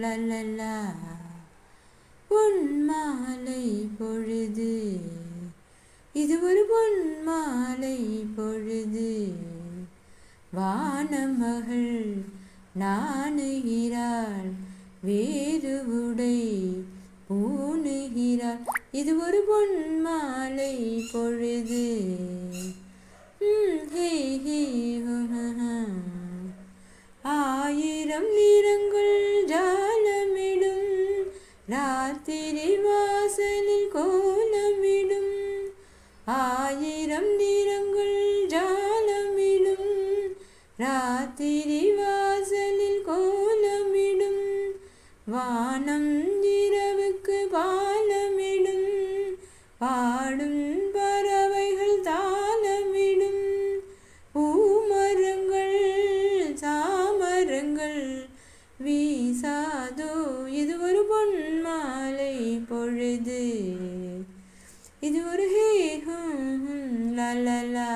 லலலா பொன்மாலை பொழுது இது ஒரு பொன்மாலை பொழுது வானமகள் நாணுகிறாள் வேறு உடை பூணுகிறாள் இது ஒரு பொன்மாலை பொழுது ஆயிரம் நிறங்கள் ஜாலமிடும் ராத்திரி வாசலில் கோலமிடும் ஆயிரம் நிறங்கள் ஜாலமிடும் ராத்திரி வாசலில் கோலமிடும் வானம் இரவுக்கு பாலமிடும் பாடும் பறவைகள் தாளமிடும் பூமரங்கள் சாமரங்கள் வீசாதோ இது ஒரு பொன்மாலை பொழுது இது ஒரு லலலா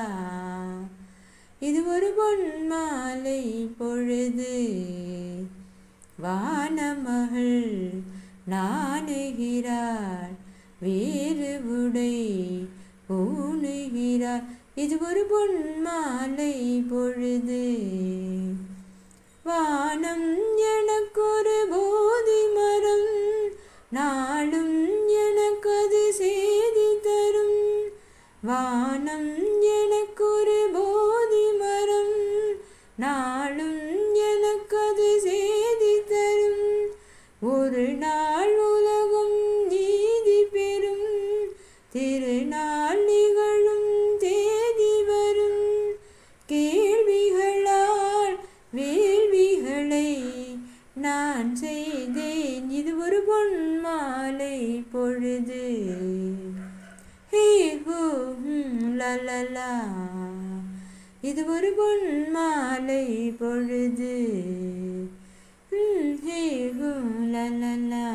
இது ஒரு பொன்மாலை பொழுது வானமகள் நாணுகிறாள் வேறு உடை பூணுகிறாள் இது ஒரு பொன்மாலை பொழுது வானம் எனக்கொரு போதி மரம் நாளும் எனக்கது செய்தி தரும் வானம் எனக்கொரு போதி மரம் நாளும் எனக்கது செய்தி தரும் ஒரு நாள் உலகம் நீதி பெறும் திருநாள் நிகழும் தேதி வரும் கேள்விகளால் வேள்விகளை நான் செய்தேன் இது ஒரு பொன்மாலை பொழுது லலலா இது ஒரு பொன்மாலை பொழுது லலலா